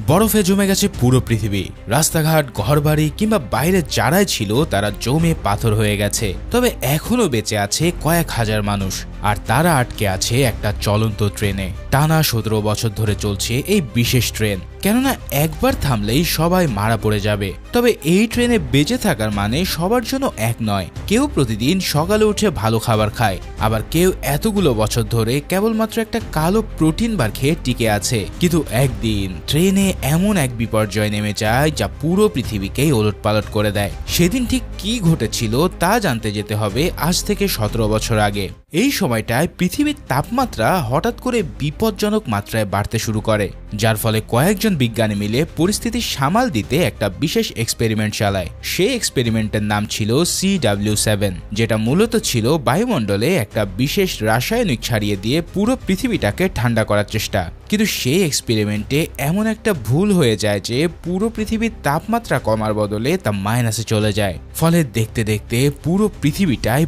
বরফে জমে গেছে পুরো পৃথিবী। রাস্তাঘাট, ঘরবাড়ি কিংবা বাইরে যারাই ছিল তারা জমে পাথর হয়ে গেছে। তবে এখনো বেঁচে আছে কয়েক হাজার মানুষ, আর তারা আটকে আছে একটা চলন্ত ট্রেনে। টানা 17 বছর ধরে চলছে এই বিশেষ ট্রেন, কেননা একবার থামলেই সবাই মারা পড়ে যাবে। তবে এই ট্রেনে বেঁচে থাকার মানে সবার জন্য এক নয়। কেউ প্রতিদিন সকালে উঠে ভালো খাবার খায়, আবার কেউ এতগুলো বছর ধরে কেবলমাত্র একটা কালো প্রোটিন বার খেয়ে টিকে আছে। কিন্তু একদিন ট্রেনে এমন এক বিপর্যয় নেমে যায় যা পুরো পৃথিবীকেই ওলটপালট করে দেয়। সেদিন ঠিক কি ঘটেছিল তা জানতে যেতে হবে আজ থেকে 17 বছর আগে। এই সময়টায় পৃথিবীর তাপমাত্রা হঠাৎ করে বিপজ্জনক মাত্রায় বাড়তে শুরু করে, যার ফলে কয়েকজন বিজ্ঞানী মিলে পরিস্থিতি সামাল দিতে একটা বিশেষ এক্সপেরিমেন্ট চালায়। সেই এক্সপেরিমেন্টের নাম ছিল CW7, যেটা মূলত ছিল বায়ুমণ্ডলে একটা বিশেষ রাসায়নিক ছাড়িয়ে দিয়ে পুরো পৃথিবীটাকে ঠান্ডা করার চেষ্টা। কিন্তু সেই এক্সপেরিমেন্টে এমন একটা ভুল হয়ে যায় যে পুরো পৃথিবীর তাপমাত্রা কমার বদলে তা মাইনাসে চলে যায়। ফলে দেখতে দেখতে পুরো পৃথিবীটাই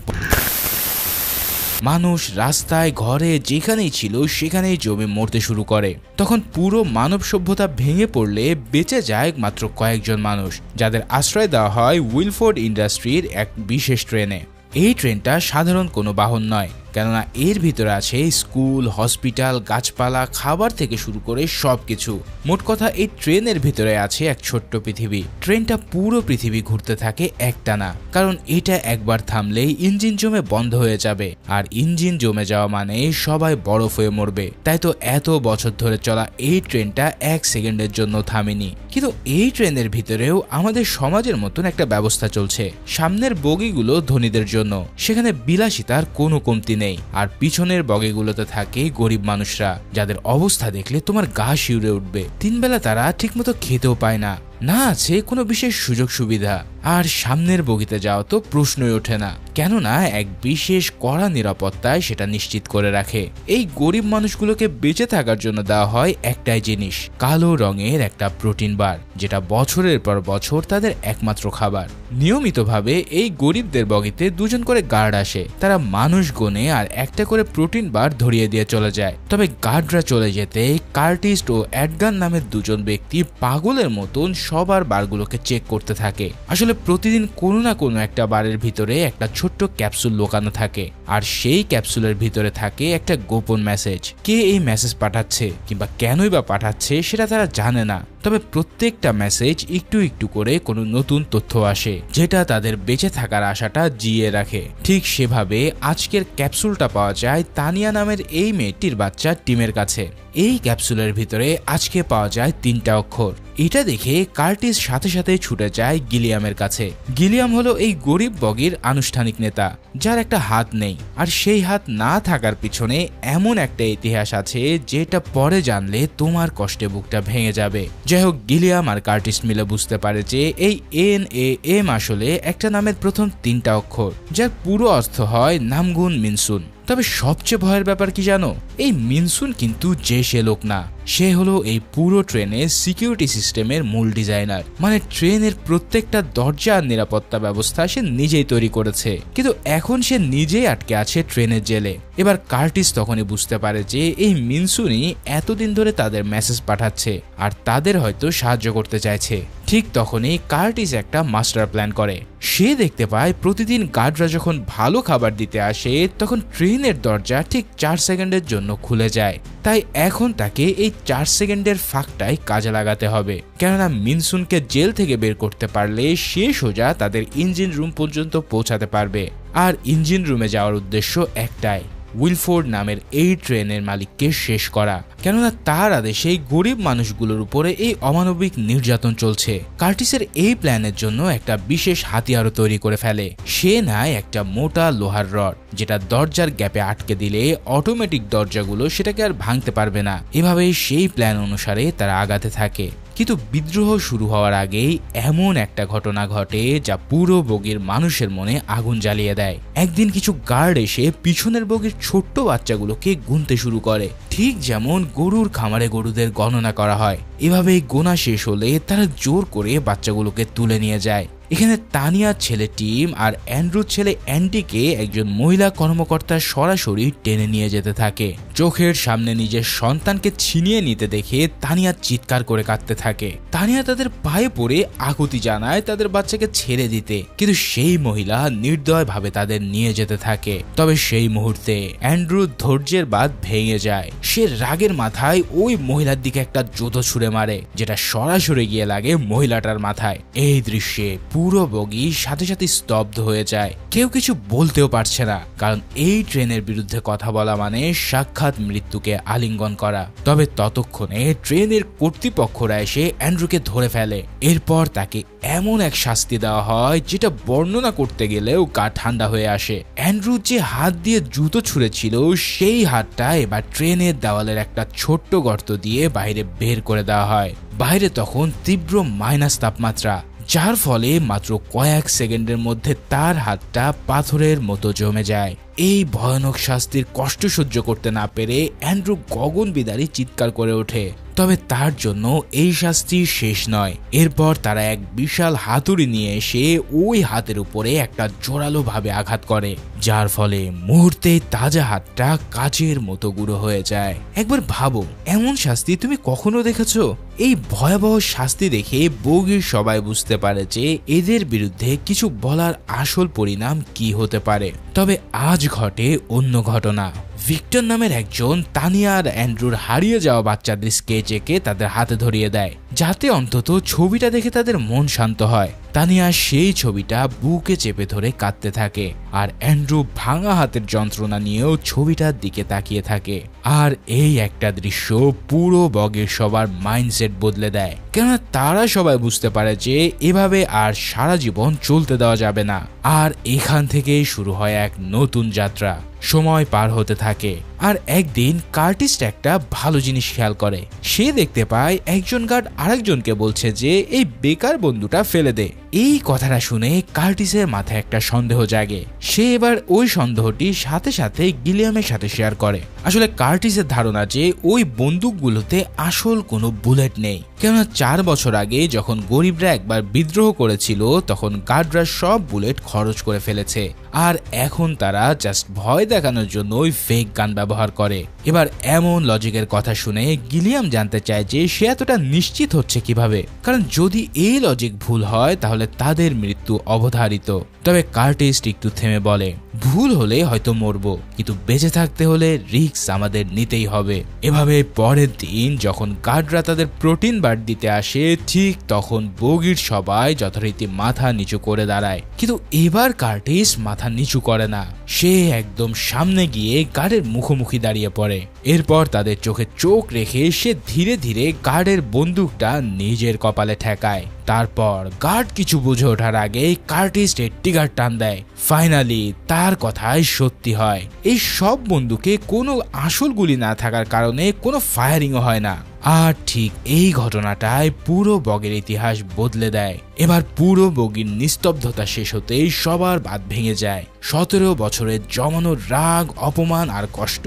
মানুষ রাস্তায়, ঘরে যেখানেই ছিল সেখানেই জমে মরতে শুরু করে। তখন পুরো মানব সভ্যতা ভেঙে পড়লে বেঁচে যায় মাত্র কয়েকজন মানুষ, যাদের আশ্রয় দেওয়া হয় উইলফোর্ড ইন্ডাস্ট্রির এক বিশেষ ট্রেনে। এই ট্রেনটা সাধারণ কোনো বাহন নয়, কেননা এর ভিতরে আছে স্কুল, হসপিটাল, গাছপালা, খাবার থেকে শুরু করে সবকিছু। মোট কথা এই ট্রেনের ভিতরে আছে এক ছোট্ট পৃথিবী। ট্রেনটা পুরো পৃথিবী ঘুরতে থাকে একটানা, কারণ এটা একবার থামলেই ইঞ্জিন জমে বন্ধ হয়ে যাবে, আর ইঞ্জিন জমে যাওয়া মানে সবাই বরফ হয়ে মরবে। তাই তো এত বছর ধরে চলা এই ট্রেনটা 1 সেকেন্ডের জন্য থামেনি। কিন্তু এই ট্রেনের ভিতরেও আমাদের সমাজের মতন একটা ব্যবস্থা চলছে। সামনের বগিগুলো ধনীদের জন্য, সেখানে বিলাসিতার কোনো কমতি নেই, আর পিছনের বগিগুলোতে থাকে গরিব মানুষরা, যাদের অবস্থা দেখলে তোমার গা শিউরে উঠবে। 3 বেলা তারা ঠিকমতো খেতেও পায় না, না আছে কোনো বিশেষ সুযোগ সুবিধা। আর সামনের বগিতে যাওয়া তো প্রশ্নই ওঠে না, কেননা এক বিশেষ কড়া নিরাপত্তায় সেটা নিশ্চিত করে রাখে। এই গরিব মানুষগুলোকে বেঁচে থাকার জন্য দেওয়া হয় একটাই জিনিস, কালো রঙের একটা প্রোটিন বার, যেটা বছরের পর বছর তাদের একমাত্র খাবার। নিয়মিতভাবে এই গরিবদের বগিতে 2 জন করে গার্ড আসে, তারা মানুষ গোনে আর একটা করে প্রোটিন বার ধরিয়ে দিয়ে চলে যায়। তবে গার্ডরা চলে যেতে কার্টিস ও এডগান নামের 2 জন ব্যক্তি পাগলের মতন সবার বারগুলোকে চেক করতে থাকে। আসলে প্রতিদিন কোনো না কোনো একটা বারের ভিতরে একটা ছোট্ট ক্যাপসুল লুকানো থাকে, আর সেই ক্যাপসুলের ভিতরে থাকে একটা গোপন মেসেজ। কে এই মেসেজ পাঠাচ্ছে কিংবা কেনই বা পাঠাচ্ছে সেটা তারা জানে না, তবে প্রত্যেকটা মেসেজ একটু একটু করে কোনো নতুন তথ্য আসে, যেটা তাদের বেঁচে থাকার আশাটা জিয়ে রাখে। ঠিক সেভাবে আজকের ক্যাপসুলটা পাওয়া যায় তানিয়া নামের এই মেয়েটির বাচ্চা টিমের কাছে। এই ক্যাপসুলের ভিতরে আজকে পাওয়া যায় 3টা অক্ষর। এটা দেখে কার্টিস সাথে সাথে ছুটে যায় গিলিয়ামের কাছে। গিলিয়াম হলো এই গরিব বগির আনুষ্ঠানিক নেতা, যার একটা হাত নেই, আর সেই হাত না থাকার পিছনে এমন একটা ইতিহাস আছে যেটা পরে জানলে তোমার কষ্টে বুকটা ভেঙে যাবে। যাই হোক, গিলিয়াম আর কার্টিস মিলে বুঝতে পারে যে এই NAM আসলে একটা নামের প্রথম 3টা অক্ষর, যার পুরো অর্থ হয় নামগুন মিনসুন। তবে সবচেয়ে ভয়ের ব্যাপার কি জানো? এই মিনসুন কিন্তু যে সে লোক না, সে হলো এই পুরো ট্রেনের সিকিউরিটি সিস্টেমের মূল ডিজাইনার। মানে ট্রেনের প্রত্যেকটা দরজা আর নিরাপত্তা ব্যবস্থা সে নিজেই তৈরি করেছে, কিন্তু এখন সে নিজেই আটকে আছে ট্রেনের জেলে। এবার কার্টিস তখনই বুঝতে পারে যে এই মিনসুনই এতদিন ধরে তাদের মেসেজ পাঠাচ্ছে আর তাদের হয়তো সাহায্য করতে চাইছে। ঠিক তখনই কার্টিস একটা মাস্টার প্ল্যান করে। সে দেখতে পায় প্রতিদিন গার্ডরা যখন ভালো খাবার দিতে আসে তখন ট্রেনের দরজা ঠিক 4 সেকেন্ডের জন্য খুলে যায়। তাই এখন তাকে এই 4 সেকেন্ডের ফাঁকটাই কাজে লাগাতে হবে, কেননা মিনসুনকে জেল থেকে বের করতে পারলে সে সোজা তাদের ইঞ্জিন রুম পর্যন্ত পৌঁছাতে পারবে। আর ইঞ্জিন রুমে যাওয়ার উদ্দেশ্য একটাই, উইলফোর্ড নামের এই ট্রেনের মালিককে শেষ করা, কেননা তার আদেশে গরিব মানুষগুলোর উপরে এই অমানবিক নির্যাতন চলছে। কার্টিসের এই প্ল্যানের জন্য একটা বিশেষ হাতিয়ারও তৈরি করে ফেলে। সে নেয় একটা মোটা লোহার রড, যেটা দরজার গ্যাপে আটকে দিলে অটোমেটিক দরজাগুলো সেটাকে আর ভাঙতে পারবে না। এভাবে সেই প্ল্যান অনুসারে তারা আগাতে থাকে। কিন্তু বিদ্রোহ শুরু হওয়ার আগেই এমন একটা ঘটনা ঘটে যা পুরো বগির মানুষের মনে আগুন জ্বালিয়ে দেয়। একদিন কিছু গার্ড এসে পিছনের বগির ছোট্ট বাচ্চাগুলোকে গুনতে শুরু করে, ঠিক যেমন গরুর খামারে গরুদের গণনা করা হয়। এভাবেই গোনা শেষ হলে তারা জোর করে বাচ্চাগুলোকে তুলে নিয়ে যায়। এখানে তানিয়ার ছেলে টিম আর অ্যান্ড্রুর ছেলে অ্যান্ডিকে একজন মহিলা কর্মকর্তা সরাসরি টেনে নিয়ে যেতে থাকে। চোখের সামনে নিজের সন্তানকে ছিনিয়ে নিতে দেখে তানিয়া চিৎকার করে কাঁদতে থাকে। তানিয়া তাদের পায়ে পড়ে আকুতি জানায় তাদের বাচ্চাকে ছেড়ে দিতে, কিন্তু সেই মহিলা নির্দয়ভাবে তাদের নিয়ে যেতে থাকে। তবে সেই মুহূর্তে অ্যান্ড্রুর ধৈর্যের বাঁধ ভেঙে যায়। সে রাগের মাথায় ওই মহিলার দিকে একটা জুতো ছুঁড়ে মারে, যেটা সরাসরি গিয়ে লাগে মহিলাটার মাথায়। এই দৃশ্যে পুরো বগি সাথে সাথে স্তব্ধ হয়ে যায়। কেউ কিছু বলতেও পারছে না, কারণ এই ট্রেনের বিরুদ্ধে কথা বলা মানে সাক্ষাৎ মৃত্যুকে আলিঙ্গন করা। তবে ততক্ষণে ট্রেনের কর্তৃপক্ষরা এসে অ্যান্ড্রুকে ধরে ফেলে। এরপর তাকে এমন এক শাস্তি দেওয়া হয় যেটা বর্ণনা করতে গেলেও গা ঠান্ডা হয়ে আসে। অ্যান্ড্রু যে হাত দিয়ে জুতো ছুঁড়েছিল সেই হাতটা এবার ট্রেনের দেওয়ালের একটা ছোট্ট গর্ত দিয়ে বাইরে বের করে দেওয়া হয়। বাইরে তখন তীব্র মাইনাস তাপমাত্রা, যার ফলে মাত্র কয়েক সেকেন্ডের মধ্যে তার হাতটা পাথরের মতো জমে যায়। এই ভয়ানক শাস্তির কষ্ট সহ্য করতে না পেরে অ্যান্ড্রু গগনবিদারী চিৎকার করে ওঠে। তবে তার জন্য এই শাস্তি শেষ নয়। এরপর তারা এক বিশাল হাতুড়ি নিয়ে এসে ওই হাতের উপরে একটা জোরালো ভাবে আঘাত করে, যার ফলে মুহূর্তে তাজা হাতটা কাচের মতো গুঁড়ো হয়ে যায়। একবার ভাবো, এমন শাস্তি তুমি কখনো দেখেছো? এই ভয়াবহ শাস্তি দেখে বগির সবাই বুঝতে পারে যে এদের বিরুদ্ধে কিছু বলার আসল পরিণাম কি হতে পারে। তবে আজ ঘটে অন্য ঘটনা। ভিক্টর নামের একজন তানিয়া আর অ্যান্ড্রুর হারিয়ে যাওয়া বাচ্চাদের স্কেচ এঁকে তাদের হাতে ধরিয়ে দেয়, যাতে অন্তত ছবিটা দেখে তাদের মন শান্ত হয়। তানিয়া সেই ছবিটা বুকে চেপে ধরে কাঁদতে থাকে, আর অ্যান্ড্রু ভাঙা হাতের যন্ত্রণা নিয়েও ছবিটার দিকে তাকিয়ে থাকে। আর এই একটা দৃশ্য পুরো বগের সবার মাইন্ডসেট বদলে দেয়, কেননা তারা সবাই বুঝতে পারে যে এভাবে আর সারা জীবন চলতে দেওয়া যাবে না। আর এখান থেকেই শুরু হয় এক নতুন যাত্রা। সময় পার হতে থাকে, আর একদিন কার্টিস একটা ভালো জিনিস খেয়াল করে। সে দেখতে পায় একজন গার্ড আরেকজনকে বলছে যে এই বেকার বন্ধুটা ফেলে দে। এই কথাটা শুনে কার্টিসের মাথায় একটা সন্দেহ জাগে। সে এবার ওই সন্দেহটি সাথে সাথে গিলিয়ামের সাথে শেয়ার করে। আসলে কার্টিসের ধারণা যে ওই বন্দুকগুলোতে আসল কোনো বুলেট নেই, কেননা 4 বছর আগে যখন গরিবরা একবার বিদ্রোহ করেছিল তখন গার্ডরা সব বুলেট খরচ করে ফেলেছে, আর এখন তারা জাস্ট ভয় দেখানোর জন্য ওই ফেক গান ব্যবহার করে। এবার এমন লজিকের কথা শুনে গিলিয়াম জানতে চায় যে সে এতটা নিশ্চিত হচ্ছে কিভাবে, কারণ যদি এই লজিক ভুল হয় তাহলে তাদের মৃত্যু অবধারিত। তবে কার্টিস একটু থেমে বলে, ভুল হলে হয়তো মরবো, কিন্তু বেঁচে থাকতে হলে রিস্ক আমাদের নিতেই হবে। এভাবে পরের দিন যখন গার্ডরা তাদের প্রোটিন বার দিতে আসে, ঠিক তখন বগির সবাই যথারীতি মাথা নিচু করে দাঁড়ায়। কিন্তু এবার কার্টিস মাথা নিচু করে না, সে একদম সামনে গিয়ে গার্ডের মুখোমুখি দাঁড়িয়ে পড়ে। এরপর তাদের চোখে চোখ রেখে সে ধীরে ধীরে গার্ডের বন্দুকটা নিজের কপালে ঠেকায়। তারপর গার্ড কিছু বুঝে ওঠার আগে কার্টিস ট্রিগার টান দেয়। ফাইনালি তার কথাই সত্যি হয়। এই সব বন্দুকে কোনো আসল গুলি না থাকার কারণে কোনো ফায়ারিংও হয় না। আর ঠিক এই ঘটনাটাই পুরো বগের ইতিহাস বদলে দেয়। এবার পুরো বগির নিস্তব্ধতা শেষ হতেই সবার বাঁধ ভেঙে যায়। 17 বছরের জমানো রাগ, অপমান আর কষ্ট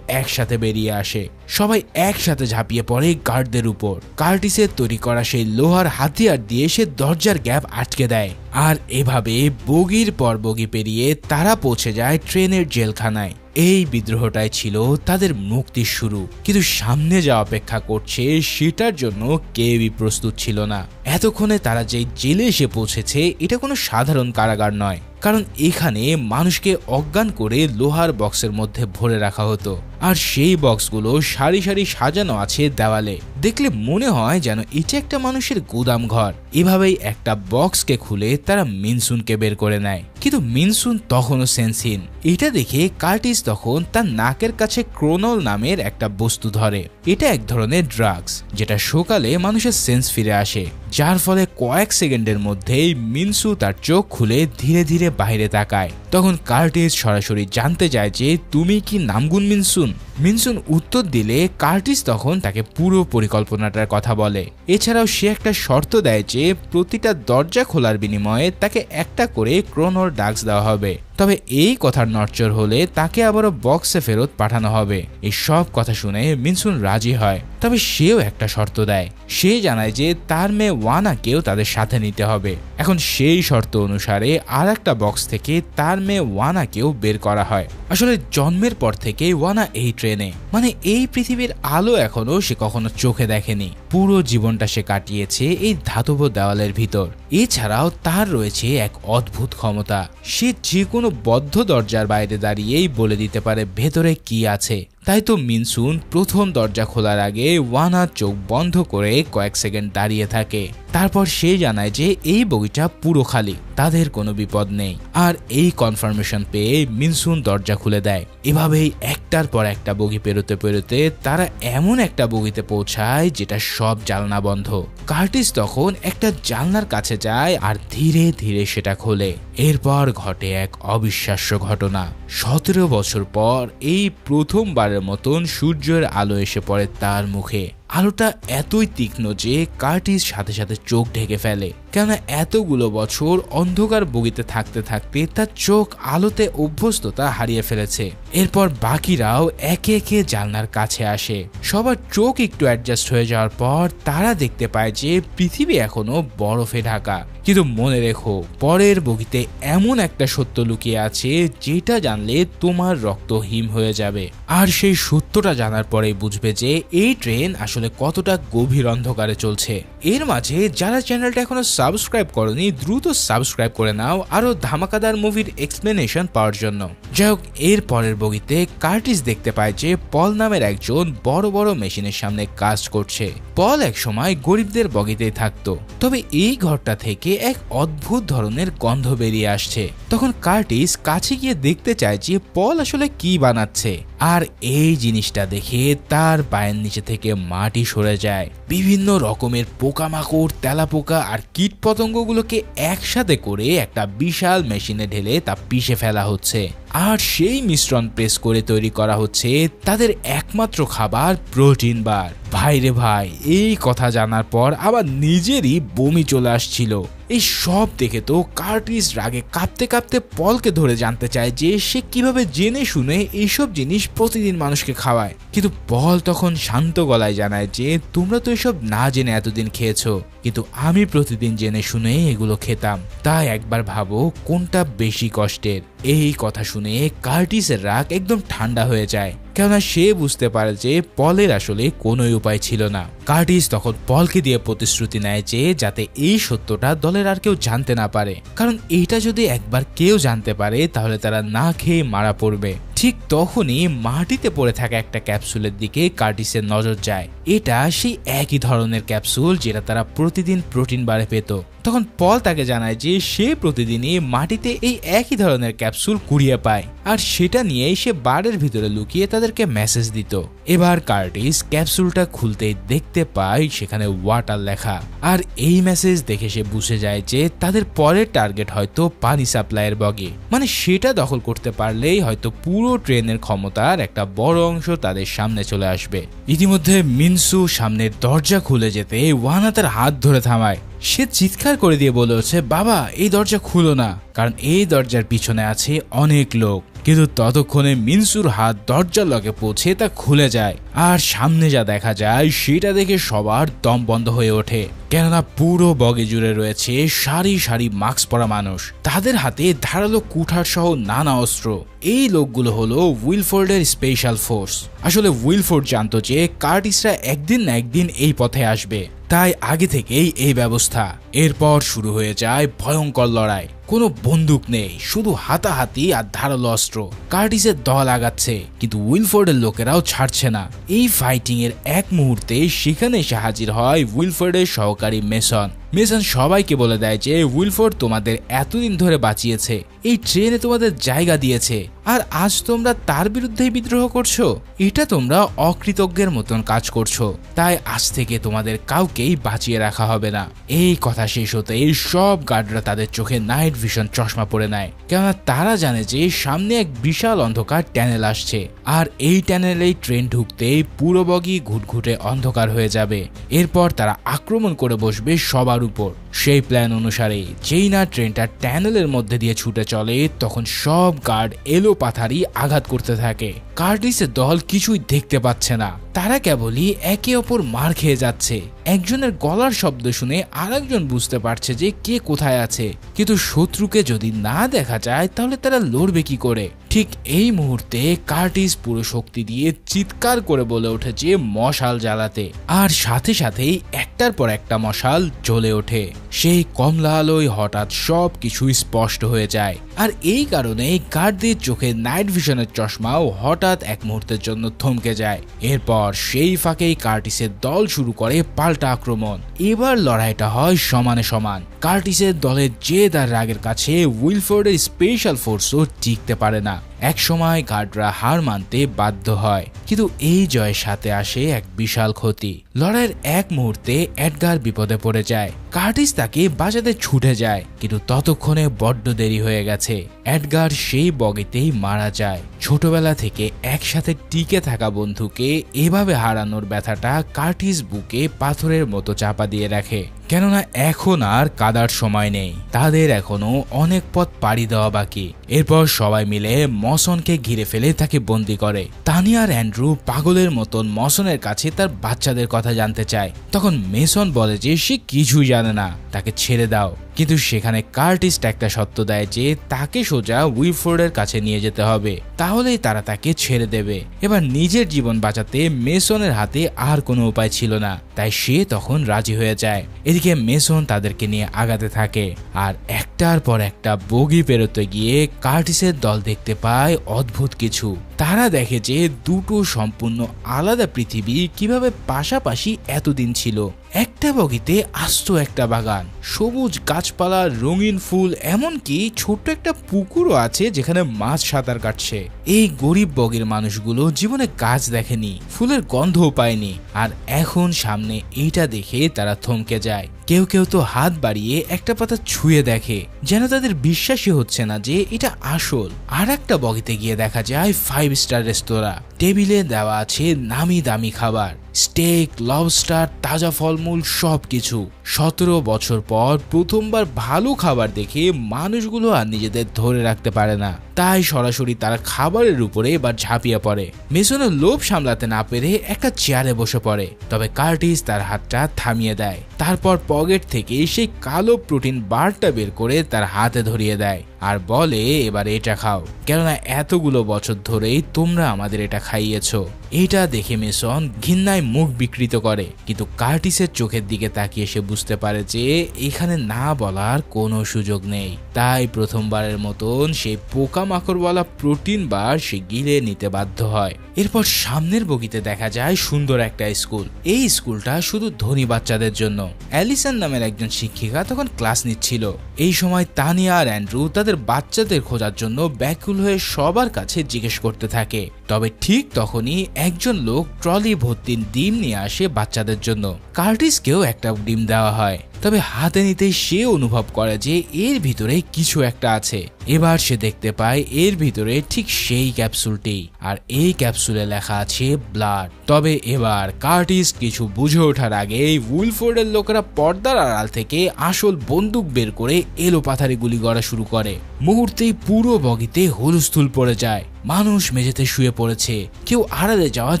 একসাথে বেরিয়ে আসে। সবাই একসাথে ঝাঁপিয়ে পড়ে গার্ডদের উপর। কার্টিসের তৈরি করা সেই লোহার হাতিয়ার দিয়ে সে দরজার গ্যাপ আটকে দেয়। আর এভাবে বগির পর বগি পেরিয়ে তারা পৌঁছে যায় ট্রেনের জেলখানায়। এই বিদ্রোহটাই ছিল তাদের মুক্তির শুরু, কিন্তু সামনে যা অপেক্ষা করছে সেটার জন্য কেউই প্রস্তুত ছিল না। এতক্ষণে তারা যে জেলে এসে পৌঁছেছে এটা কোনো সাধারণ কারাগার নয়, কারণ এখানে মানুষকে অজ্ঞান করে লোহার বক্সের মধ্যে ভরে রাখা হতো, আর সেই বক্সগুলো সারি সারি সাজানো আছে দেওয়ালে। দেখলে মনে হয় যেন এটা একটা মানুষের গুদাম ঘর। এভাবেই একটা বক্সকে খুলে তারা মিনসুনকে বের করে নেয়, কিন্তু মিনসুন তখনও সেন্সহীন। এটা দেখে কার্টিস তখন তার নাকের কাছে ক্রোনল নামের একটা বস্তু ধরে। এটা এক ধরনের ড্রাগস, যেটা সকালে মানুষের সেন্স ফিরে আসে, যার ফলে কয়েক সেকেন্ডের মধ্যেই মিনসু তার চোখ খুলে ধীরে ধীরে বাইরে তাকায়। তখন কার্টিস সরাসরি জানতে চায় যে তুমি কি নামগুন মিনসুন? মিনসুন উত্তর দিলে কার্টিস তখন তাকে পুরো পরিকল্পনাটার কথা বলে। এছাড়াও সে একটা শর্ত দেয় যে প্রতিটা দরজা খোলার বিনিময়ে তাকে একটা করে ক্রোনোর ড্রাগস দেওয়া হবে, তবে এই কথার নড়চড় হলে তাকে আবারও বক্সে ফেরত পাঠানো হবে। এই সব কথা শুনে মিনসুন রাজি হয়, তবে সেও একটা শর্ত দেয়। সে জানায় যে তার মেয়ে ওয়ানাকেও তাদের সাথে নিতে হবে। এখন সেই শর্ত অনুসারে আর একটা বক্স থেকে তার মেয়ে ওয়ানাকেও বের করা হয়। আসলে জন্মের পর থেকে ওয়ানা এই ট্রেনে, মানে এই পৃথিবীর আলো এখনো সে কখনো চোখে দেখেনি। পুরো জীবনটা সে কাটিয়েছে এই ধাতব দেওয়ালের ভিতর। এছাড়াও তার রয়েছে এক অদ্ভুত ক্ষমতা, সে যে কোনো বদ্ধ দরজার বাইরে দাঁড়িয়েই বলে দিতে পারে ভেতরে কি আছে। তাই তো মিনসুন প্রথম দরজা খোলার আগে ওয়ানা চোখ বন্ধ করে কয়েক সেকেন্ড দাঁড়িয়ে থাকে। তারপর সে জানায় যে এই বগিটা পুরো খালি, তাদের কোনো বিপদ নেই। আর এই কনফার্মেশন পেয়ে মিনসুন দরজা খুলে দেয়। এভাবেই একটার পর একটা বগি পেরোতে পেরোতে তারা এমন একটা বগিতে পৌঁছায় যেটা সব জানলা বন্ধ। কার্টিস তখন একটা জানলার কাছে যায় আর ধীরে ধীরে সেটা খোলে। এরপর ঘটে এক অবিশ্বাস্য ঘটনা। 17 বছর পর এই প্রথমবারের মতন সূর্যের আলো এসে পড়ে তার মুখে। আলোটা এতই তীক্ষ্ণ যে কার্টিস সাথে সাথে চোখ ঢেকে ফেলে, কেননা এতগুলো বছর অন্ধকার বগিতে থাকতে থাকতে তার চোখ আলোতে অভ্যস্ততা হারিয়ে ফেলেছে। এরপর বাকিরাও একে একে জানলার কাছে আসে। সবার চোখ একটু অ্যাডজাস্ট হয়ে যাওয়ার পর তারা দেখতে পায় যে পৃথিবী এখনো বরফে ঢাকা। কিন্তু মনে রেখো, পরের বগিতে এমন একটা সত্য লুকিয়ে আছে যেটা জানলে তোমার রক্ত হিম হয়ে যাবে। আর সেই সত্যটা জানার পরেই বুঝবে যে এই ট্রেন আসলে কতটা গভীর অন্ধকারে চলছে। এর মাঝে যারা চ্যানেলটা এখনো সাবস্ক্রাইব করনি দ্রুত সাবস্ক্রাইব করে নাও আরো ধামাকাদার মুভির এক্সপ্লেনেশন পাওয়ার জন্য। যাই হোক, এর পরের বগিতে কার্টিস দেখতে পায় যে পল নামের একজন বড় বড় মেশিনের সামনে কাজ করছে। পল এক সময় গরিবদের বগিতেই থাকতো, তবে এই ঘরটা থেকে এক অদ্ভুত ধরনের গন্ধ বেরিয়ে আসছে। তখন কার্টিস কাছে গিয়ে দেখতে চায় যে পল আসলে কি বানাচ্ছে। আর এই জিনিসটা দেখে তার পায়ের নিচে থেকে মাটি সরে যায়। বিভিন্ন রকমের পোকামাকড়, তেলাপোকা আর কীট পতঙ্গগুলোকে একসাথে করে একটা বিশাল মেশিনে ঢেলে তা পিষে ফেলা হচ্ছে। আর সেই মিশ্রণ প্রেস করে তৈরি করা হচ্ছে তাদের একমাত্র খাবার, প্রোটিন বার। ভাইরে ভাই, এই কথা জানার পর আবার নিজেরই বমি চলে আসছিল। এই সব দেখে তো কার্টিস রাগে কাঁপতে কাঁপতে পলকে ধরে জানতে চায় যে সে কিভাবে জেনে শুনে এইসব জিনিস প্রতিদিন মানুষকে খাওয়ায়। কিন্তু পল তখন শান্ত গলায় জানায় যে তোমরা তো এসব না জেনে এতদিন খেয়েছো, কিন্তু আমি প্রতিদিন জেনে শুনে এগুলো খেতাম। তাই একবার ভাবো কোনটা বেশি কষ্টের। এই কথা শুনে কার্টিসের রাগ একদম ঠান্ডা হয়ে যায়, কেননা সে বুঝতে পারে যে পলের আসলে কোনো উপায় ছিল না। কার্টিস তখন পলকে দিয়ে প্রতিশ্রুতি নেয় যে যাতে এই সত্যটা দলের আর কেউ জানতে না পারে, কারণ এইটা যদি একবার কেউ জানতে পারে তাহলে তারা না খেয়ে মারা পড়বে। ঠিক তখনই মাটিতে পড়ে থাকা একটা ক্যাপসুলের দিকে কার্টিসের নজর যায়। এটা সেই একই ধরনের ক্যাপসুল যেটা তারা প্রতিদিন প্রোটিন বারে পেত। তখন পল তাকে জানায় যে সে প্রতিদিনই মাটিতে এই একই ধরনের ক্যাপসুল কুড়িয়ে পায়, আর সেটা নিয়েই সে বারের ভিতরে লুকিয়ে তাদেরকে মেসেজ দিত। এবার কার্টিস ক্যাপসুলটা খুলতেই দেখতে পায় সেখানে ওয়াটার লেখা। আর এই মেসেজ দেখে সে বুঝে যায় যে তাদের পরের টার্গেট হয়তো পানি সাপ্লাইয়ের বগি, মানে সেটা দখল করতে পারলেই হয়তো পুরো ট্রেনের ক্ষমতার একটা বড় অংশ তাদের সামনে চলে আসবে। ইতিমধ্যে মিনসু সামনের দরজা খুলে যেতে ওয়ানা তার হাত ধরে থামায়। সে চিৎকার করে দিয়ে বলে হচ্ছে, বাবা এই দরজা খুলো না, কারণ এই দরজার পিছনে আছে অনেক লোক। কিন্তু ততক্ষণে মিনসুর হাত দরজার লগে পৌঁছে তা খুলে যায়। আর সামনে যা দেখা যায় সেটা দেখে সবার দম বন্ধ হয়ে ওঠে, কেননা পুরো বগি জুড়ে রয়েছে সারি সারি মাস্ক পরা মানুষ, তাদের হাতে ধারালো কুঠার সহ নানা অস্ত্র। এই লোকগুলো হলো উইলফোর্ডের স্পেশাল ফোর্স। আসলে উইলফোর্ড জানতো যে কার্টিসরা একদিন না একদিন এই পথে আসবে, তাই আগে থেকেই এই ব্যবস্থা। এরপর শুরু হয়ে যায় ভয়ঙ্কর লড়াই। কোনো বন্দুক নেই, শুধু হাতাহাতি আর ধারালো অস্ত্র। কার্টিসের দল আগাচ্ছে, কিন্তু উইলফোর্ডের লোকেরাও ছাড়ছে না। এই ফাইটিং এর এক মুহূর্তে সেখানে এসে হাজির হয় উইলফোর্ডের সহকারী মেসন। মেসন সবাইকে বলে দেয় যে উইলফোর্ড তোমাদের এতদিন ধরে বাঁচিয়েছে, এই ট্রেনে তোমাদের জায়গা দিয়েছে, আর আজ তোমরা তার বিরুদ্ধেই বিদ্রোহ করছো। এটা তোমরা অকৃতজ্ঞের মতন কাজ করছো, তাই আজ থেকে তোমাদের কাউকেই বাঁচিয়ে রাখা হবে না। এই কথা শেষ হতে সব গার্ডরা তাদের চোখে নাইট ভিশন চশমা পরে নেয়, কেননা তারা জানে যে সামনে এক বিশাল অন্ধকার ট্যানেল আসছে, আর এই ট্যানেলেই ট্রেন ঢুকতেই পুরো বগি ঘুটঘুটে অন্ধকার হয়ে যাবে। এরপর তারা আক্রমণ করে বসবে সবার উপর। সেই প্ল্যান অনুসারে যেই না ট্রেনটা ট্যানেলের মধ্যে দিয়ে ছুটে চলে তখন সব গার্ড এলো পাথারি আঘাত করতে থাকে। কার্টিসের দল কিছুই দেখতে পাচ্ছে না, তারা কেবলই একে অপর মার খেয়ে যাচ্ছে। একজনের গলার শব্দ শুনে আরেকজন বুঝতে পারছে যে কে কোথায় আছে, কিন্তু শত্রুকে যদি না দেখা যায় তাহলে তারা লড়বে কি করে। ঠিক এই মুহূর্তে কার্টিস পুরো শক্তি দিয়ে চিৎকার করে বলে উঠেছে মশাল জ্বালাতে, আর সাথে সাথেই একটার পর একটা মশাল জ্বলে ওঠে। সেই কমলা আলোয় হঠাৎ সব কিছু স্পষ্ট হয়ে যায়, আর এই কারণে গার্ডদের চোখে নাইট ভিশনের চশমাও হঠাৎ এক মুহূর্তের জন্য থমকে যায়। এরপর সেই ফাঁকেই কার্টিসের দল শুরু করে পাল্টা আক্রমণ। এবার লড়াইটা হয় সমানে সমান। কার্টিসের দলের জেদ আর রাগের কাছে উইলফোর্ডের স্পেশাল ফোর্সও টিকতে পারে না। একসময় গার্ডরা হার মানতে বাধ্য হয়, কিন্তু এই জয়ের সাথে আসে এক বিশাল ক্ষতি। লড়াইয়ের এক মুহূর্তে এডগার বিপদে পড়ে যায়। কার্টিস তাকে বাঁচাতে ছুটে যায়, কিন্তু ততক্ষণে বড্ড দেরি হয়ে গেছে। এডগার সেই বগিতেই মারা যায়। ছোটবেলা থেকে একসাথে টিকে থাকা বন্ধুকে এভাবে হারানোর ব্যথাটা কার্টিস বুকে পাথরের মতো চাপা দিয়ে রাখে, কেননা এখন আর কাদার সময় নেই, তাদের এখনো অনেক পথ পাড়ি দেওয়া বাকি। এরপর সবাই মিলে মসনকে ঘিরে ফেলে তাকে বন্দি করে। তানিয়া আর অ্যান্ড্রু পাগলের মতন মসনের কাছে তার বাচ্চাদের কথা জানতে চায়। তখন মেসন বলে যে সে কিছুই জানে না, তাকে ছেড়ে দাও। কিন্তু সেখানে কার্টিস একটা সত্য দেয় যে তাকে সোজা উইলফোর্ডের কাছে নিয়ে যেতে হবে, তাহলেই তারা তাকে ছেড়ে দেবে। এবার নিজের জীবন বাঁচাতে মেসনের হাতে আর কোনো উপায় ছিল না, তাই সে তখন রাজি হয়ে যায়। এদিকে মেসন তাদেরকে নিয়ে আগাতে থাকে, আর একটার পর একটা বগি পেরোতে গিয়ে কার্টিসের দল দেখতে পায় অদ্ভুত কিছু। তারা দেখে যে দুটো সম্পূর্ণ আলাদা পৃথিবী কিভাবে পাশাপাশি এতদিন ছিল। একটা বগিতে আস্ত একটা বাগান, সবুজ গাছপালা, রঙিন ফুল, এমনকি ছোট্ট একটা পুকুরও আছে যেখানে মাছ সাঁতার কাটছে। এই গরিব বগির মানুষগুলো জীবনে গাছ দেখেনি, ফুলের গন্ধও পায়নি, আর এখন সামনে এইটা দেখে তারা থমকে যায়। কেউ কেউ তো হাত বাড়িয়ে একটা পাতা ছুঁয়ে দেখে, যেন তাদের বিশ্বাসই হচ্ছে না যে এটা আসল। আর একটা বগিতে গিয়ে দেখা যায় 5 স্টার রেস্তোরাঁ, টেবিলে দেওয়া আছে নামি দামি খাবার, স্টেক, লবস্টার, তাজা ফলমূল, সবকিছু। 17 বছর পর প্রথমবার ভালো খাবার দেখে মানুষগুলো আর নিজেদের ধরে রাখতে পারে না, তাই সরাসরি তারা খাবারের উপরে এবার ঝাঁপিয়ে পড়ে। মেসনের লোভ সামলাতে না পেরে একটা চেয়ারে বসে পড়ে, তবে কার্টিস তার হাতটা থামিয়ে দেয়। তারপর পকেট থেকে সেই কালো প্রোটিন বারটা বের করে তার হাতে ধরিয়ে দেয়, আর বলে এবার এটা খাও, কেননা এতগুলো বছর ধরেই তোমরা আমাদের এটা খাইয়েছো। এটা দেখে মেসন ঘৃণায় মুখ বিকৃত করে, কিন্তু কার্টিসের চোখের দিকে তাকিয়ে সে বুঝতে পারে যে এখানে না বলার কোনো সুযোগ নেই। তাই প্রথমবারের মতন সেই পোকামাকড়ওয়ালা প্রোটিন বার সে গিলে নিতে বাধ্য হয়। এরপর সামনের বগিতে দেখা যায় সুন্দর একটা স্কুল। এই স্কুলটা শুধু ধনী বাচ্চাদের জন্য। অ্যালিসন নামের একজন শিক্ষিকা তখন ক্লাস নিচ্ছিল। এই সময় তানিয়া আর অ্যান্ড্রু তাদের বাচ্চাদের খোঁজার জন্য ব্যাকুল হয়ে সবার কাছে জিজ্ঞেস করতে থাকে। তবে ঠিক তখনই একজন লোক ট্রলি ভর্তি ডিম নিয়ে আসে বাচ্চাদের জন্য। কার্টিসকেও একটা ডিম দেওয়া হয়, তবে হাতে নিতেই সে অনুভব করে যে এর ভিতরে কিছু একটা আছে। এবার সে দেখতে পায় এর ভিতরে ঠিক সেই ক্যাপসুলটি, আর এই ক্যাপসুলে লেখা আছে ব্লাড। তবে এবার কার্টিস কিছু বুঝে ওঠার আগেই উইলফোর্ডের লোকেরা পর্দার আড়াল থেকে আসল বন্দুক বের করে এলোপাথারি গুলি করা শুরু করে। মুহূর্তেই পুরো বগিতে হুলস্থুল পড়ে যায়। মানুষ মেঝেতে শুয়ে পড়েছে, কেউ আড়ালে যাওয়ার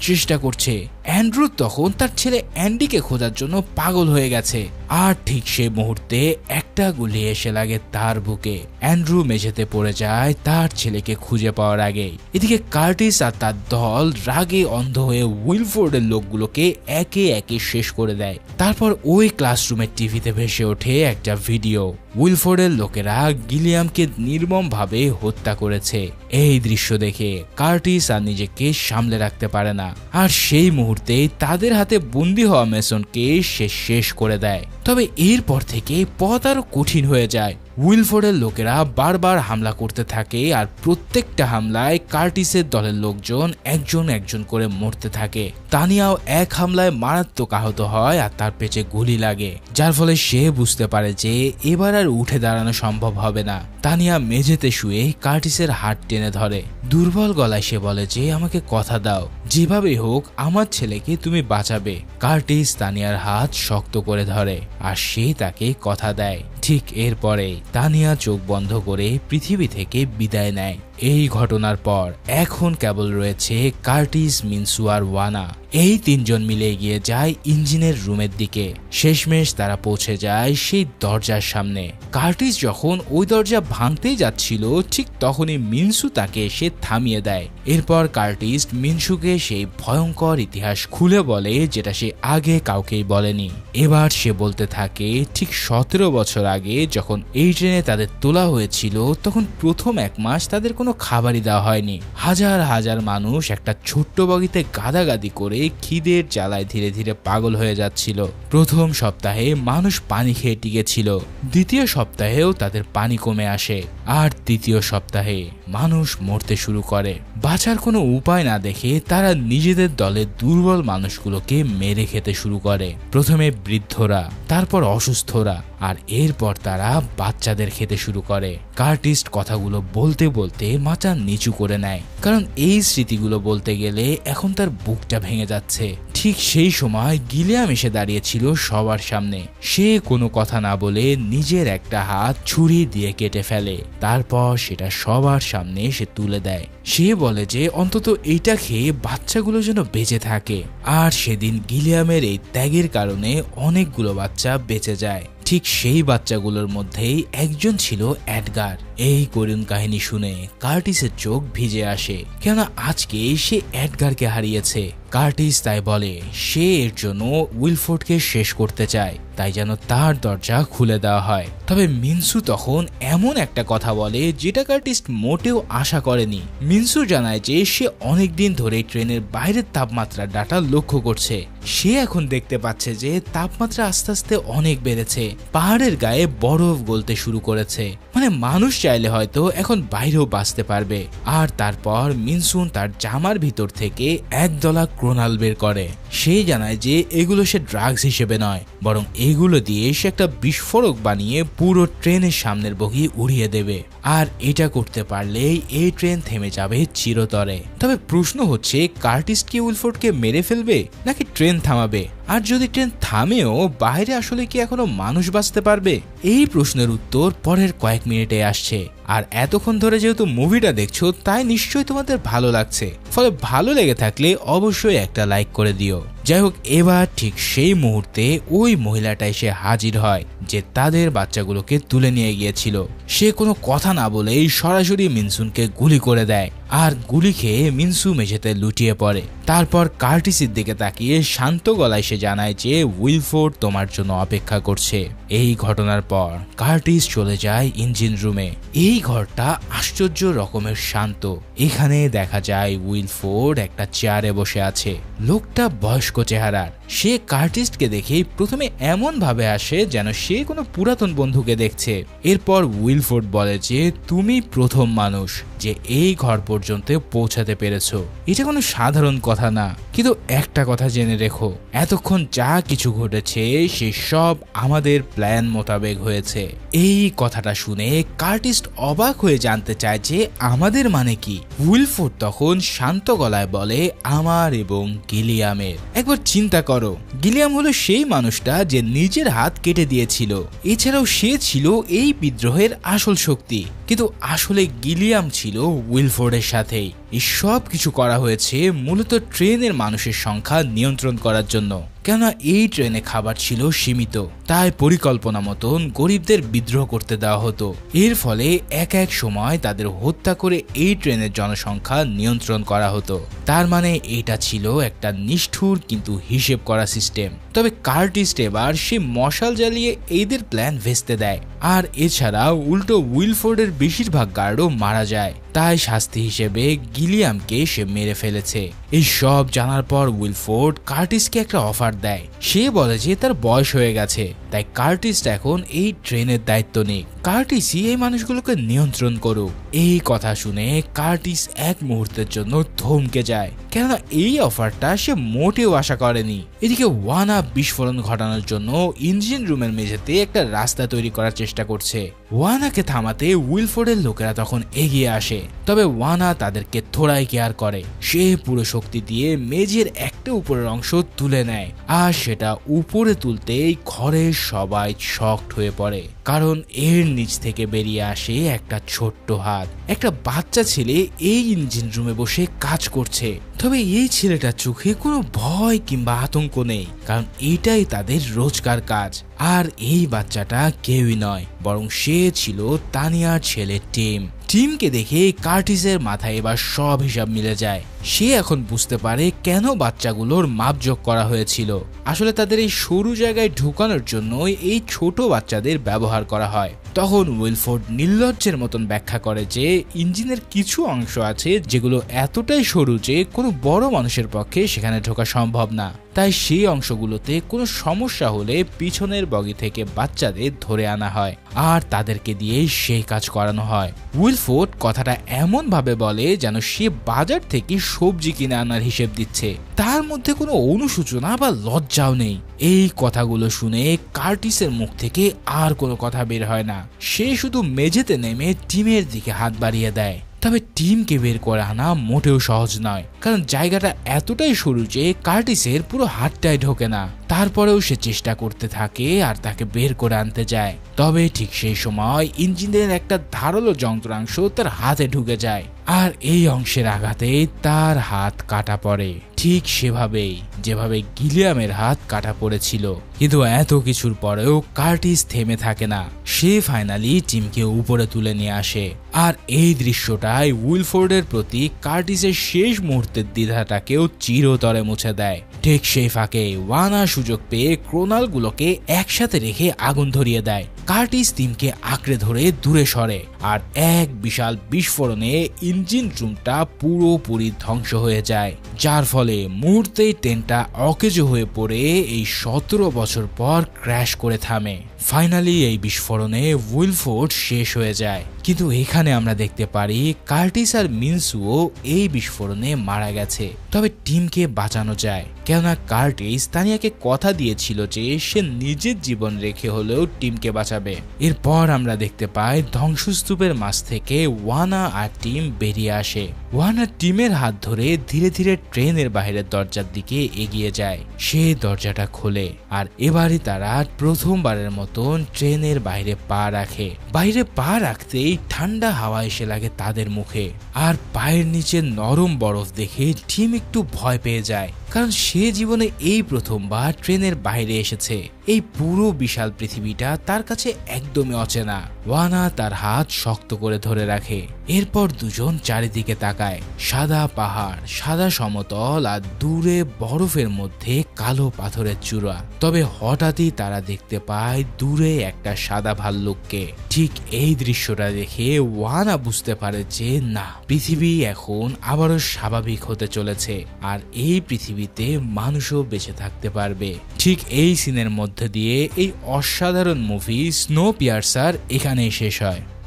চেষ্টা করছে। অ্যান্ড্রু তখন তার ছেলে অ্যান্ডিকে খোঁজার জন্য পাগল হয়ে গেছে, আর ঠিক সেই মুহূর্তে একটা গুলি এসে লাগে তার বুকে। অ্যান্ড্রু মেঝেতে পড়ে যায় তার ছেলেকে খুঁজে পাওয়ার আগে। এদিকে কার্টিস আর তার দল রাগে অন্ধ হয়ে উইলফোর্ডের লোকগুলোকে একে একে শেষ করে দেয়। তারপর ওই ক্লাসরুমের টিভিতে ভেসে ওঠে একটা ভিডিও। উইলফোর্ডের লোকেরা গিলিয়ামকে নির্মমভাবে হত্যা করেছে। এই দৃশ্য দেখে কার্টিস আর নিজেকে সামলে রাখতে পারে না, আর সেই মুহূর্তে তাদের হাতে বন্দী হওয়া মেসনকে সে শেষ করে দেয়। তবে এরপর থেকে পথ আরো কঠিন হয়ে যায়। উইলফোর্ডের লোকেরা বারবার হামলা করতে থাকে আর প্রত্যেকটা হামলায় কার্টিসের দলের লোকজন একজন একজন করে মরতে থাকে। তানিয়াও এক হামলায় মারাত্মক আহত হয় আর তার পেটে গুলি লাগে, যার ফলে সে বুঝতে পারে যে এবার আর উঠে দাঁড়ানো সম্ভব হবে না। তানিয়া মেঝেতে শুয়ে কার্টিসের হাত টেনে ধরে। দুর্বল গলায় সে বলে যে আমাকে কথা দাও, যেভাবেই হোক আমার ছেলেকে তুমি বাঁচাবে। কার্টিস তানিয়ার হাত শক্ত করে ধরে আর সে তাকে কথা দেয়। ঠিক এরপরে তানিয়া চোখ বন্ধ করে পৃথিবী থেকে বিদায় নেয়। এই ঘটনার পর এখন কেবল রয়েছে কার্টিস, মিনসু আর ওয়ানা। এই তিনজন মিলে এগিয়ে যায় ইঞ্জিনের রুমের দিকে। শেষমেশ তারা পৌঁছে যায় সেই দরজার সামনে। কার্টিস যখন ওই দরজা ভাঙতেই যাচ্ছিল ঠিক তখনই মিনসু তাকে এসে থামিয়ে দেয়। এরপর কার্টিস মিনসুকে সেই ভয়ঙ্কর ইতিহাস খুলে বলে যেটা সে আগে কাউকেই বলেনি। এবার সে বলতে থাকে ঠিক 17 বছর আগে যখন এই ট্রেনে তাদের তোলা হয়েছিল তখন প্রথম 1 মাস তাদের কোনো খাবারই দেওয়া হয়নি। হাজার হাজার মানুষ একটা ছোট্ট বগিতে গাদাগাদি করে খিদের জ্বালায় ধীরে ধীরে পাগল হয়ে যাচ্ছিল। প্রথম সপ্তাহে মানুষ পানি খেয়ে টিকেছিল, দ্বিতীয় সপ্তাহেও তাদের পানি কমে আসে, আর তৃতীয় সপ্তাহে মানুষ মরতে শুরু করে। বাঁচার কোনো উপায় না দেখে তারা নিজেদের দলের দুর্বল মানুষগুলোকে মেরে খেতে শুরু করে। প্রথমে বৃদ্ধরা, তারপর অসুস্থরা, আর এরপর তারা বাচ্চাদের খেতে শুরু করে। কার্টিস কথাগুলো বলতে বলতে মাথা নিচু করে নেয়, কারণ এই স্মৃতিগুলো বলতে গেলে এখন তার বুকটা ভেঙে যাচ্ছে। ঠিক সেই সময় গিলিয়াম এসে দাঁড়িয়েছিল সবার সামনে। সে কোনো কথা না বলে নিজের একটা হাত ছুরি দিয়ে কেটে ফেলে, তারপর সেটা সবার সামনে সে তুলে দেয়। সে বলে যে অন্তত এইটা খেয়ে বাচ্চাগুলো যেন বেঁচে থাকে। আর সেদিন গিলিয়ামের এই ত্যাগের কারণে অনেকগুলো বাচ্চা বেঁচে যায়। ঠিক সেই বাচ্চাগুলোর মধ্যেই একজন ছিল এডগার। এই করুণ কাহিনী শুনে কার্টিসের চোখ ভিজে আসে, কেননা আজকে সে এডগারকে হারিয়েছে। কার্টিস তাই বলে সে এর জন্য উইলফোর্ডকে শেষ করতে চায়, তাই যেন তার দরজা খুলে দেওয়া হয়। তবে মিনসু তখন এমন একটা কথা বলে যেটা কার্টিস মোটেও আশা করেনি। মিনসু জানায় যে সে অনেকদিন ধরে ট্রেনের বাইরের তাপমাত্রার ডাটা লক্ষ্য করছে। সে এখন দেখতে পাচ্ছে যে তাপমাত্রা আস্তে আস্তে অনেক বেড়েছে, পাহাড়ের গায়ে বরফ গলতে শুরু করেছে। মানে মানুষ চাইলে হয়তো এখন বাইরেও বাঁচতে পারবে। আর তারপর মিনসুন তার জামার ভিতর থেকে একদলা ক্রোনাল বের করে। সে জানায় যে এগুলো সে ড্রাগস হিসেবে নয়, বরং এগুলো দিয়ে সে একটা বিস্ফোরক বানিয়ে পুরো ট্রেনের সামনের বগি উড়িয়ে দেবে। আর এটা করতে পারলেই এই ট্রেন থেমে যাবে চিরতরে। তবে প্রশ্ন হচ্ছে কার্টিস কি উইলফোর্ডকে মেরে ফেলবে নাকি ট্রেন থামাবে? আর যদি ট্রেন থামেও বাইরে আসলে কি এখনো মানুষ বাঁচতে পারবে? এই প্রশ্নের উত্তর পরের কয়েক মিনিটে আসছে। আর এতক্ষণ ধরে যেহেতু মুভিটা দেখছো তাই নিশ্চয়ই তোমাদের ভালো লাগছে। ফলে ভালো লেগে থাকলে অবশ্যই একটা লাইক করে দিও। যাই হোক, এবার ঠিক সেই মুহূর্তে ওই মহিলাটা এসে হাজির হয় যে তাদের বাচ্চাগুলোকে তুলে নিয়ে গিয়েছিল। সে কোনো কথা না বলেই সরাসরি মিনসুনকে গুলি করে দেয়, আর গুলি খেয়ে মিনসু মেঝেতে লুটিয়ে পড়ে। তারপর কার্টিসের দিকে তাকিয়ে শান্ত গলায় সে জানায় যে উইলফোর্ড তোমার জন্য অপেক্ষা করছে। এই ঘটনার পর কার্টিস চলে যায় ইঞ্জিন রুমে। এই ঘরটা আশ্চর্য রকমের শান্ত। এখানে দেখা যায় উইলফোর্ড একটা চেয়ারে বসে আছে। লোকটা বয়স্ক চেহারার। সে কার্টিসকে দেখেই প্রথমে এমন ভাবে আসে যেন সে কোনো পুরাতন বন্ধুকে দেখছে। এরপর উইলফোর্ড বলে যে তুমি প্রথম মানুষ যে এই ঘর পর্যন্ত পৌঁছাতে পেরেছো। এটা কোনো সাধারণ কথা না, কিন্তু একটা কথা জেনে রেখো, এতক্ষণ যা কিছু ঘটেছে সে সব আমাদের প্ল্যান মোতাবেক হয়েছে। এই কথাটা শুনে কার্টিস অবাক হয়ে জানতে চায় যে আমাদের মানে কি। উইলফোর্ড তখন শান্ত গলায় বলে আমার এবং গিলিয়ামের। একবার চিন্তা করো, গিলিয়াম হলো সেই মানুষটা যে নিজের হাত কেটে দিয়েছিল। এছাড়াও সে ছিল এই বিদ্রোহের আসল শক্তি, কিন্তু আসলে গিলিয়াম ছিল উইলফোর্ডের সাথেই। এই সব কিছু করা হয়েছে মূলত ট্রেনের মানুষের সংখ্যা নিয়ন্ত্রণ করার জন্য, কেননা এই ট্রেনে খাবার ছিল সীমিত। তাই পরিকল্পনা মতন গরিবদের বিদ্রোহ করতে দেওয়া হতো। এর ফলে এক এক সময় তাদের হত্যা করে এই ট্রেনের জনসংখ্যা নিয়ন্ত্রণ করা হতো। তার মানে এটা ছিল একটা নিষ্ঠুর কিন্তু হিসেব করা সিস্টেম। তবে কার্টিস এবার সে মশাল জ্বালিয়ে এদের প্ল্যান ভেস্তে দেয়। আর এছাড়া উল্টো উইলফোর্ডের বেশিরভাগ গার্ডও মারা যায়। তাই শাস্তি হিসেবে গিলিয়ামকে সে মেরে ফেলেছে। এই সব জানার পর উইলফোর্ড কার্টিসকে একটা অফার দেয়। সে বলে যে তার বয়স হয়ে গেছে, তাই কার্টিস এখন এই ট্রেনের দায়িত্ব নিক, কার্টিসই এই মানুষগুলোকে নিয়ন্ত্রণ করুক। এই কথা শুনে কার্টিস এক মুহূর্তের জন্য থমকে যায়, কেননা এই অফারটা সে মোটেও আশা করেনি। এদিকে ওয়ানা বিস্ফোরণ ঘটানোর জন্য ইঞ্জিন রুমের মেঝেতে একটা রাস্তা তৈরি করার চেষ্টা করছে। ওয়ানাকে থামাতে উইলফোর্ডের লোকেরা তখন এগিয়ে আসে, তবে ওয়ানা তাদেরকে থোড়াই কেয়ার করে। সে পুরো শক্তি দিয়ে মেঝের একটা উপরের অংশ তুলে নেয়, আর সেটা উপরে তুলতেই ঘরের সবাই শকড হয়ে পড়ে, কারণ এর নিচ থেকে বেরিয়ে আসে একটা ছোট্ট হাত। একটা বাচ্চা ছেলে এই ইঞ্জিন রুমে বসে কাজ করছে, তবে এই ছেলেটার চোখে কোনো ভয় কিংবা আতঙ্ক নেই, কারণ এটাই তাদের রোজকার কাজ। আর এই বাচ্চাটা কেউই নয়, বরং সে ছিল তানিয়ার ছেলে টিম। টিমকে দেখে কার্টিসের মাথায় এবার সব হিসাব মিলে যায়। সে এখন বুঝতে পারে কেন বাচ্চাগুলোর মাপজোক করা হয়েছিল। আসলে তাদের এই সরু জায়গায় ঢুকানোর জন্য এই ছোট বাচ্চাদের ব্যবহার করা হয়। তখন উইলফোর্ড নির্লজ্জের মতন ব্যাখ্যা করে যে ইঞ্জিনের কিছু অংশ আছে যেগুলো এতটাই সরু যে কোনো বড় মানুষের পক্ষে সেখানে ঢোকা সম্ভব না, তাই সেই অংশগুলোতে কোনো সমস্যা হলে পিছনের বগি থেকে বাচ্চাদের ধরে আনা হয় আর তাদেরকে দিয়ে সেই কাজ করানো হয়। উইলফোর্ড কথাটা এমন ভাবে বলে যেন সে বাজার থেকে সবজি কিনে আনার হিসেব দিচ্ছে, তার মধ্যে কোনো অনুশোচনা বা লজ্জাও নেই। এই কথাগুলো শুনে কার্টিসের মুখ থেকে আর কোনো কথা বের হয় না। সে শুধু মেঝেতে নেমে টিমের দিকে হাত বাড়িয়ে দেয়। তবে টিমকে বের করে আনা মোটেও সহজ নয়, কারণ জায়গাটা এতটাই সরু যে কার্টিসের পুরো হাতটাই ঢোকে না। তারপরেও সে চেষ্টা করতে থাকে আর তাকে বের করে আনতে যায়। তবে ঠিক সেই সময় ইঞ্জিনের একটা ধারালো যন্ত্রাংশ তার হাতে ঢুকে যায়, আর এই অংশের আঘাতে তার হাত কাটা পড়ে, ঠিক সেভাবেই যেভাবে গিলিয়ামের হাত কাটা পড়েছিল। কিন্তু এত কিছুর পরেও কার্টিস থেমে থাকে না। সে ফাইনালি টিমকে উপরে তুলে নিয়ে আসে, আর এই দৃশ্যটাই উইলফোর্ডের প্রতি কার্টিসের শেষ মুহূর্তের দ্বিধাটাকেও চিরতরে মুছে দেয়। ঠিক সেই ফাঁকে ওয়ানা সুযোগ পেয়ে ক্রোনালগুলোকে একসাথে রেখে আগুন ধরিয়ে দেয়। কার্টিস টিমকে আঁকড়ে ধরে দূরে সরে, আর এক বিশাল বিস্ফোরণে ইঞ্জিন রুমটা পুরোপুরি ধ্বংস হয়ে যায়, যার ফলে মুহূর্তেই ট্রেনটা অকেজো হয়ে পড়ে এই 17 বছর পর ক্র্যাশ করে থামে। ফাইনালি এই বিস্ফোরণে উইলফোর্ড শেষ হয়ে যায়। কিন্তু এখানে আমরা দেখতে পারি কার্টিস আর মিনসুও এই বিস্ফোরণে মারা গেছে, তবে টিমকে বাঁচানো যায়, কেননা কার্টিস তানিয়াকে কথা দিয়েছিল যে সে নিজের জীবন রেখে হলেও টিমকে বাঁচাবে। এরপর আমরা দেখতে পাই ধ্বংসস্তূপের মাঝ থেকে ওয়ানা আর টিম বেরিয়ে আসে। ওয়ানা টিমের হাত ধরে ধীরে ধীরে ট্রেনের বাইরের দরজার দিকে এগিয়ে যায়। সে দরজাটা খোলে, আর এবারে তারা প্রথমবারের মতন ট্রেনের বাইরে পা রাখে। বাইরে পা রাখতেই ঠান্ডা হাওয়া এসে লাগে তাদের মুখে, আর পায়ের নিচে নরম বরফ দেখে টিম একটু ভয় পেয়ে যায়, কারণ সে জীবনে এই প্রথমবার ট্রেনের বাইরে এসেছে। এই পুরো বিশাল পৃথিবীটা তার কাছে একদমই অচেনা। ওয়ানা তার হাত শক্ত করে ধরে রাখে। এরপর দুজন চারিদিকে তাকায়। সাদা পাহাড়, সাদা সমতল, আর দূরে বরফের মধ্যে কালো পাথরের চূড়া। তবে হঠাৎই তারা দেখতে পায় দূরে একটা সাদা ভাল্লুককে। ঠিক এই দৃশ্যটা দেখে ওয়ানা বুঝতে পারে যে না, পৃথিবী এখন আবারও স্বাভাবিক হতে চলেছে, আর এই পৃথিবীতে মানুষও বেঁচে থাকতে পারবে। ঠিক এই সিনের মধ্যে দিয়ে এই অসাধারণ মুভি স্নোপিয়ার্সার এখানেই শেষ হয়।